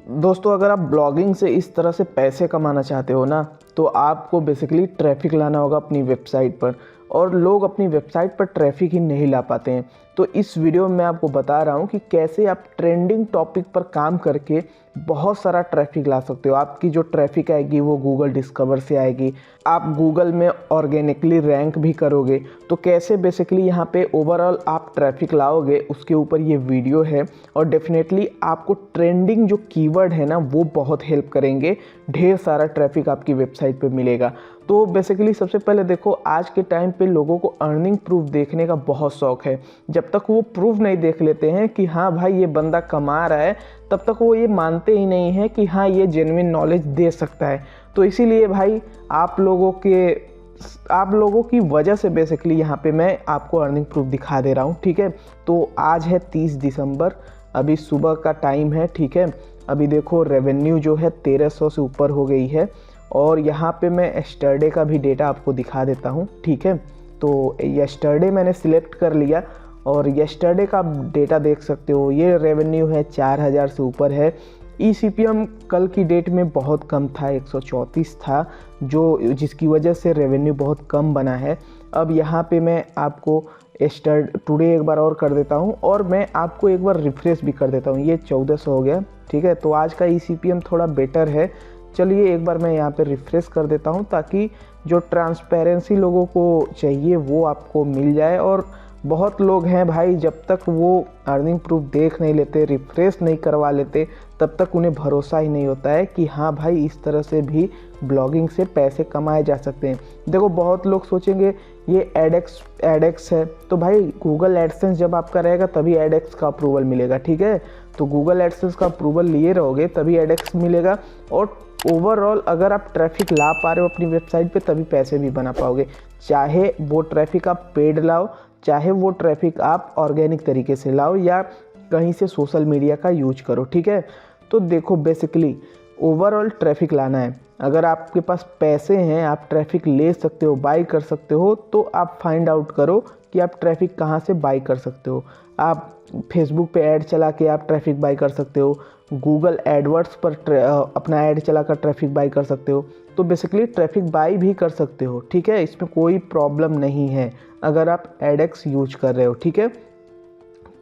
दोस्तों अगर आप ब्लॉगिंग से इस तरह से पैसे कमाना चाहते हो ना, तो आपको बेसिकली ट्रैफिक लाना होगा अपनी वेबसाइट पर। और लोग अपनी वेबसाइट पर ट्रैफिक ही नहीं ला पाते हैं। तो इस वीडियो में मैं आपको बता रहा हूँ कि कैसे आप ट्रेंडिंग टॉपिक पर काम करके बहुत सारा ट्रैफिक ला सकते हो। आपकी जो ट्रैफिक आएगी वो गूगल डिस्कवर से आएगी, आप गूगल में ऑर्गेनिकली रैंक भी करोगे। तो कैसे बेसिकली यहाँ पे ओवरऑल आप ट्रैफिक लाओगे, उसके ऊपर ये वीडियो है। और डेफिनेटली आपको ट्रेंडिंग जो कीवर्ड है ना, वो बहुत हेल्प करेंगे। ढेर सारा ट्रैफिक आपकी वेबसाइट पे मिलेगा। तो बेसिकली सबसे पहले देखो, आज के टाइम पे लोगों को अर्निंग प्रूफ देखने का बहुत शौक है। जब तक वो प्रूफ नहीं देख लेते हैं कि हाँ भाई ये बंदा कमा रहा है, तब तक वो ये मानते ही नहीं है कि हाँ ये जेन्युइन नॉलेज दे सकता है। तो इसीलिए भाई आप लोगों की वजह से बेसिकली यहाँ पे मैं आपको अर्निंग प्रूफ दिखा दे रहा हूँ। ठीक है, तो आज है 30 दिसंबर, अभी सुबह का टाइम है। ठीक है, अभी देखो रेवेन्यू जो है 1300 से ऊपर हो गई है। और यहाँ पे मैं यस्टरडे का भी डेटा आपको दिखा देता हूँ। ठीक है, तो यस्टरडे मैंने सिलेक्ट कर लिया और यस्टरडे का डेटा देख सकते हो। ये रेवेन्यू है 4000 से ऊपर है। ECPM कल की डेट में बहुत कम था, 134 था, जिसकी वजह से रेवेन्यू बहुत कम बना है। अब यहाँ पे मैं आपको टुडे एक बार और कर देता हूँ और मैं आपको एक बार रिफ्रेश भी कर देता हूँ। ये 1400 हो गया। ठीक है, तो आज का ECPM थोड़ा बेटर है। चलिए एक बार मैं यहाँ पे रिफ्रेश कर देता हूँ ताकि जो ट्रांसपेरेंसी लोगों को चाहिए वो आपको मिल जाए। और बहुत लोग हैं भाई, जब तक वो अर्निंग प्रूफ देख नहीं लेते, रिफ्रेश नहीं करवा लेते, तब तक उन्हें भरोसा ही नहीं होता है कि हाँ भाई इस तरह से भी ब्लॉगिंग से पैसे कमाए जा सकते हैं। देखो बहुत लोग सोचेंगे ये एडेक्स है, तो भाई गूगल एडसेंस जब आपका रहेगा तभी एडेक्स का अप्रूवल मिलेगा। ठीक है, तो गूगल एडसेंस का अप्रूवल लिए रहोगे तभी एडेक्स मिलेगा। और ओवरऑल अगर आप ट्रैफिक ला पा रहे हो अपनी वेबसाइट पे, तभी पैसे भी बना पाओगे। चाहे वो ट्रैफिक आप पेड लाओ, चाहे वो ट्रैफिक आप ऑर्गेनिक तरीके से लाओ, या कहीं से सोशल मीडिया का यूज करो। ठीक है, तो देखो बेसिकली ओवरऑल ट्रैफिक लाना है। अगर आपके पास पैसे हैं, आप ट्रैफिक ले सकते हो, बाई कर सकते हो, तो आप फाइंड आउट करो कि आप ट्रैफिक कहाँ से बाई कर सकते हो। आप फेसबुक पे ऐड चला के आप ट्रैफिक बाई कर सकते हो, गूगल एडवर्ड्स पर अपना ऐड चलाकर ट्रैफिक बाई कर सकते हो। तो बेसिकली ट्रैफिक बाई भी कर सकते हो। ठीक है, इसमें कोई प्रॉब्लम नहीं है अगर आप एडेक्स यूज कर रहे हो। ठीक है,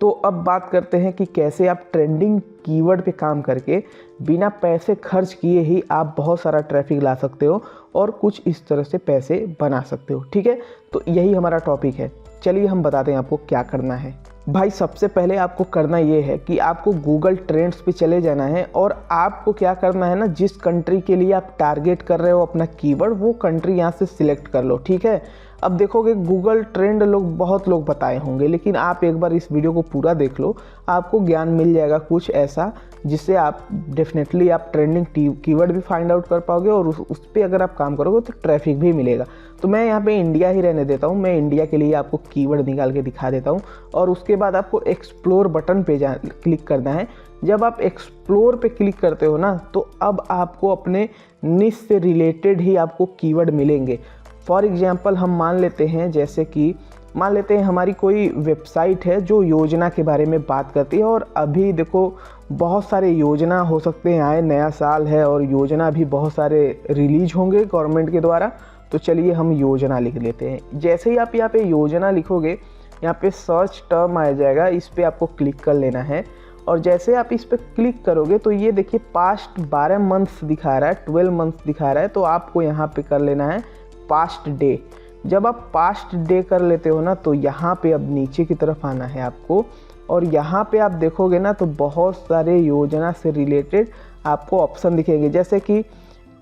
तो अब बात करते हैं कि कैसे आप ट्रेंडिंग कीवर्ड पे काम करके बिना पैसे खर्च किए ही आप बहुत सारा ट्रैफिक ला सकते हो और कुछ इस तरह से पैसे बना सकते हो। ठीक है, तो यही हमारा टॉपिक है। चलिए हम बताते हैं आपको क्या करना है। भाई सबसे पहले आपको करना ये है कि आपको गूगल ट्रेंड्स पे चले जाना है और आपको क्या करना है ना, जिस कंट्री के लिए आप टारगेट कर रहे हो अपना कीवर्ड, वो कंट्री यहाँ से सिलेक्ट कर लो। ठीक है, अब देखोगे गूगल ट्रेंड बहुत लोग बताए होंगे, लेकिन आप एक बार इस वीडियो को पूरा देख लो, आपको ज्ञान मिल जाएगा कुछ ऐसा जिससे आप डेफिनेटली आप ट्रेंडिंग कीवर्ड भी फाइंड आउट कर पाओगे और उस पर अगर आप काम करोगे तो ट्रैफिक भी मिलेगा। तो मैं यहाँ पे इंडिया ही रहने देता हूँ, मैं इंडिया के लिए आपको कीवर्ड निकाल के दिखा देता हूँ। और उसके बाद आपको एक्सप्लोर बटन पे क्लिक करना है। जब आप एक्सप्लोर पे क्लिक करते हो ना, तो अब आपको अपने निश से रिलेटेड ही आपको कीवर्ड मिलेंगे। फॉर एग्जाम्पल हम मान लेते हैं, जैसे कि मान लेते हैं हमारी कोई वेबसाइट है जो योजना के बारे में बात करती है। और अभी देखो बहुत सारे योजना हो सकते हैं आए, नया साल है और योजना भी बहुत सारे रिलीज होंगे गवर्नमेंट के द्वारा। तो चलिए हम योजना लिख लेते हैं। जैसे ही आप यहाँ पे योजना लिखोगे, यहाँ पे सर्च टर्म आ जाएगा, इस पर आपको क्लिक कर लेना है। और जैसे आप इस पर क्लिक करोगे तो ये देखिए पास्ट 12 मंथ्स दिखा रहा है, 12 मंथ्स दिखा रहा है। तो आपको यहाँ पे कर लेना है पास्ट डे। जब आप पास्ट डे कर लेते हो ना, तो यहाँ पे अब नीचे की तरफ आना है आपको। और यहाँ पे आप देखोगे ना, तो बहुत सारे योजना से रिलेटेड आपको ऑप्शन दिखेंगे, जैसे कि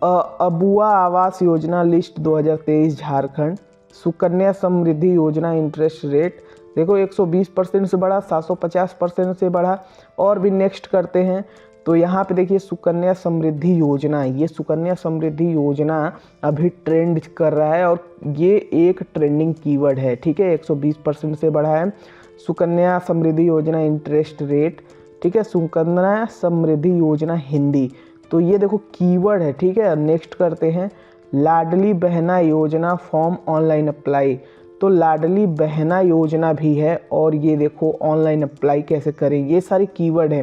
अबुआ आवास योजना लिस्ट 2023 झारखंड, सुकन्या समृद्धि योजना इंटरेस्ट रेट देखो 120% से बढ़ा, 750% से बढ़ा। और भी नेक्स्ट करते हैं, तो यहाँ पे देखिए सुकन्या समृद्धि योजना, ये सुकन्या समृद्धि योजना अभी ट्रेंड कर रहा है और ये एक ट्रेंडिंग कीवर्ड है। ठीक है, 120% से बढ़ा है सुकन्या समृद्धि योजना इंटरेस्ट रेट। ठीक है, सुकन्या समृद्धि योजना हिंदी, तो ये देखो कीवर्ड है। ठीक है, नेक्स्ट करते हैं लाडली बहना योजना फॉर्म ऑनलाइन अप्लाई। तो लाडली बहना योजना भी है और ये देखो ऑनलाइन अप्लाई कैसे करें, ये सारी कीवर्ड है।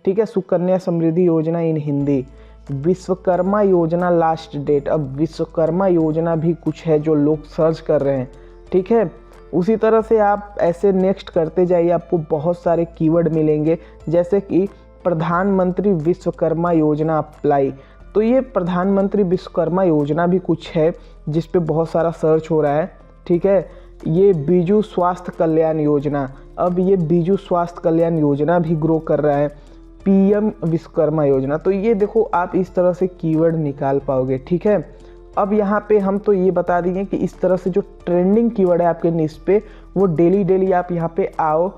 ठीक है। सुकन्या समृद्धि योजना इन हिंदी, विश्वकर्मा योजना लास्ट डेट। अब विश्वकर्मा योजना भी कुछ है जो लोग सर्च कर रहे हैं, ठीक है। उसी तरह से आप ऐसे नेक्स्ट करते जाइए, आपको बहुत सारे कीवर्ड मिलेंगे, जैसे कि प्रधानमंत्री विश्वकर्मा योजना अप्लाई। तो ये प्रधानमंत्री विश्वकर्मा योजना भी कुछ है जिस पे बहुत सारा सर्च हो रहा है, ठीक है। ये बीजू स्वास्थ्य कल्याण योजना, अब ये बीजू स्वास्थ्य कल्याण योजना भी ग्रो कर रहा है, पीएम विश्वकर्मा योजना। तो ये देखो आप इस तरह से कीवर्ड निकाल पाओगे, ठीक है। अब यहाँ पे हम तो ये बता दिए कि इस तरह से जो ट्रेंडिंग कीवर्ड है आपके निश पे, वो डेली आप यहाँ पे आओ।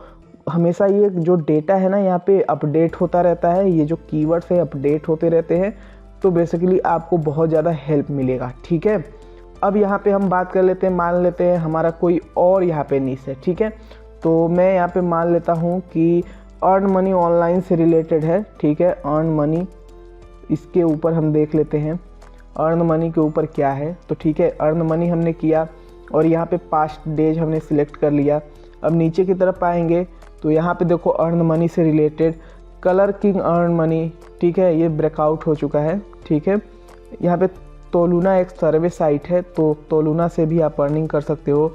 हमेशा ये जो डेटा है ना यहाँ पे अपडेट होता रहता है, ये जो कीवर्ड्स है अपडेट होते रहते हैं, तो बेसिकली आपको बहुत ज़्यादा हेल्प मिलेगा, ठीक है। अब यहाँ पे हम बात कर लेते हैं, मान लेते हैं हमारा कोई और यहाँ पे निश है, ठीक है। तो मैं यहाँ पे मान लेता हूँ कि अर्न मनी ऑनलाइन से रिलेटेड है, ठीक है। अर्न मनी, इसके ऊपर हम देख लेते हैं अर्न मनी के ऊपर क्या है। तो ठीक है, अर्न मनी हमने किया और यहाँ पे पास्ट डेज हमने सिलेक्ट कर लिया। अब नीचे की तरफ आएंगे तो यहाँ पे देखो अर्न मनी से related colour king earn money, ठीक है, ये ब्रेकआउट हो चुका है, ठीक है। यहाँ पे तोलुना एक सर्वे साइट है, तो तोलुना से भी आप अर्निंग कर सकते हो।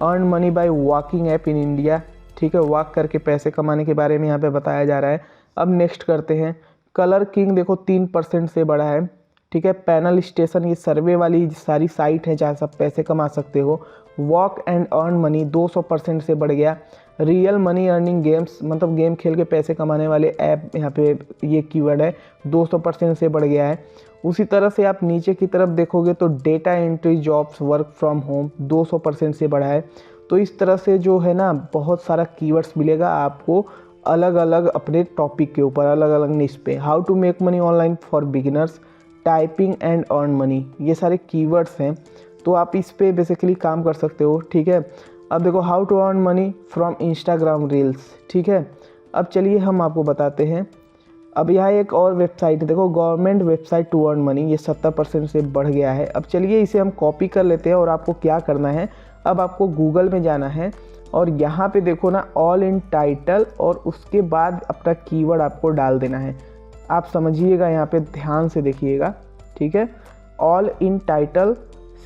Earn money by walking app in India, ठीक है, वॉक करके पैसे कमाने के बारे में यहाँ पे बताया जा रहा है। अब नेक्स्ट करते हैं, कलर किंग देखो 3% से बढ़ा है, ठीक है। पैनल स्टेशन, ये सर्वे वाली सारी साइट है जहाँ सब पैसे कमा सकते हो। वॉक एंड अर्न मनी 200% से बढ़ गया। रियल मनी अर्निंग गेम्स, मतलब गेम खेल के पैसे कमाने वाले ऐप, यहाँ पे ये कीवर्ड है, 200% से बढ़ गया है। उसी तरह से आप नीचे की तरफ देखोगे तो data entry jobs work from home 200% से बढ़ा है। तो इस तरह से जो है ना बहुत सारा कीवर्ड्स मिलेगा आपको अलग अलग अपने टॉपिक के ऊपर, अलग अलग निश पे। How to make money online for beginners, typing and earn money, ये सारे कीवर्ड्स हैं, तो आप इस पे बेसिकली काम कर सकते हो, ठीक है। अब देखो how to earn money from Instagram reels, ठीक है। अब चलिए हम आपको बताते हैं। अब यहाँ एक और वेबसाइट है, देखो government website to earn money, ये 70% से बढ़ गया है। अब चलिए इसे हम कॉपी कर लेते हैं और आपको क्या करना है, अब आपको गूगल में जाना है और यहाँ पे देखो ना ऑल इन टाइटल, और उसके बाद अपना कीवर्ड आपको डाल देना है। आप समझिएगा, यहाँ पे ध्यान से देखिएगा, ठीक है। ऑल इन टाइटल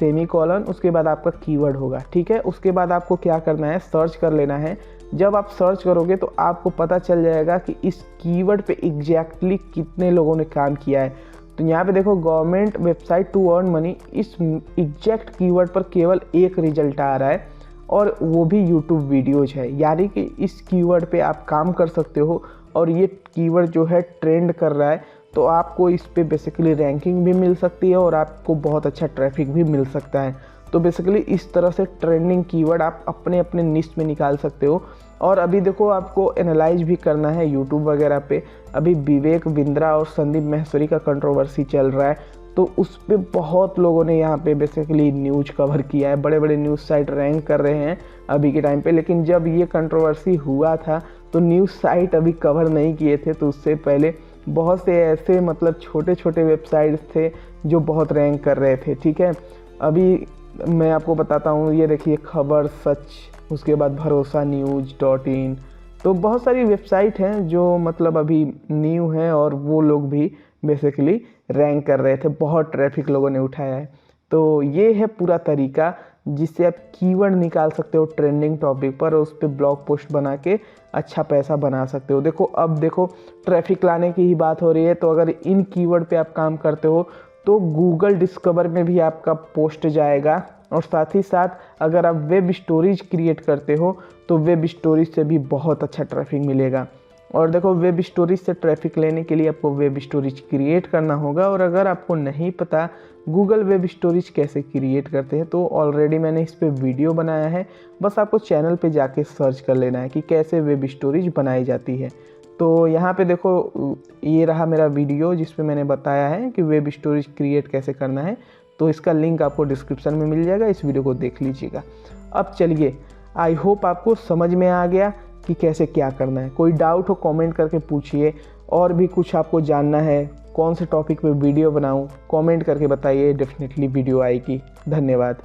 सेमीकोलन, उसके बाद आपका कीवर्ड होगा, ठीक है। उसके बाद आपको क्या करना है, सर्च कर लेना है। जब आप सर्च करोगे तो आपको पता चल जाएगा कि इस कीवर्ड पे एग्जैक्टली कितने लोगों ने काम किया है। तो यहाँ पे देखो government website to earn money, इस एग्जैक्ट कीवर्ड पर केवल एक रिजल्ट आ रहा है और वो भी यूट्यूब वीडियोज है। यानी कि इस कीवर्ड पे आप काम कर सकते हो और ये कीवर्ड जो है ट्रेंड कर रहा है, तो आपको इस पे बेसिकली रैंकिंग भी मिल सकती है और आपको बहुत अच्छा ट्रैफिक भी मिल सकता है। तो बेसिकली इस तरह से ट्रेंडिंग कीवर्ड आप अपने अपने निश में निकाल सकते हो। और अभी देखो आपको एनालाइज भी करना है यूट्यूब वगैरह पे। अभी विवेक बिंद्रा और संदीप माहेश्वरी का कंट्रोवर्सी चल रहा है, तो उस पर बहुत लोगों ने यहाँ पे बेसिकली न्यूज कवर किया है। बड़े बड़े न्यूज़ साइट रैंक कर रहे हैं अभी के टाइम पे, लेकिन जब ये कंट्रोवर्सी हुआ था तो न्यूज़ साइट अभी कवर नहीं किए थे। तो उससे पहले बहुत से ऐसे मतलब छोटे छोटे वेबसाइट्स थे जो बहुत रैंक कर रहे थे, ठीक है। अभी मैं आपको बताता हूँ, ये देखिए खबर सच, उसके बाद भरोसा न्यूज़.in, तो बहुत सारी वेबसाइट हैं जो मतलब अभी न्यू हैं और वो लोग भी बेसिकली रैंक कर रहे थे, बहुत ट्रैफिक लोगों ने उठाया है। तो ये है पूरा तरीका जिससे आप कीवर्ड निकाल सकते हो ट्रेंडिंग टॉपिक पर और उस पर ब्लॉग पोस्ट बना के अच्छा पैसा बना सकते हो। देखो अब देखो ट्रैफिक लाने की ही बात हो रही है, तो अगर इन कीवर्ड पे आप काम करते हो तो गूगल डिस्कवर में भी आपका पोस्ट जाएगा। और साथ ही साथ अगर आप वेब स्टोरीज क्रिएट करते हो तो वेब स्टोरीज से भी बहुत अच्छा ट्रैफिक मिलेगा। और देखो वेब स्टोरीज से ट्रैफिक लेने के लिए आपको वेब स्टोरीज क्रिएट करना होगा। और अगर आपको नहीं पता गूगल वेब स्टोरीज कैसे क्रिएट करते हैं, तो ऑलरेडी मैंने इस पे वीडियो बनाया है, बस आपको चैनल पे जाके सर्च कर लेना है कि कैसे वेब स्टोरीज बनाई जाती है। तो यहाँ पे देखो ये रहा मेरा वीडियो जिस पे मैंने बताया है कि वेब स्टोरीज क्रिएट कैसे करना है, तो इसका लिंक आपको डिस्क्रिप्शन में मिल जाएगा, इस वीडियो को देख लीजिएगा। अब चलिए, आई होप आपको समझ में आ गया कि कैसे क्या करना है। कोई डाउट हो कमेंट करके पूछिए, और भी कुछ आपको जानना है, कौन से टॉपिक पे वीडियो बनाऊं, कमेंट करके बताइए, डेफिनेटली वीडियो आएगी। धन्यवाद।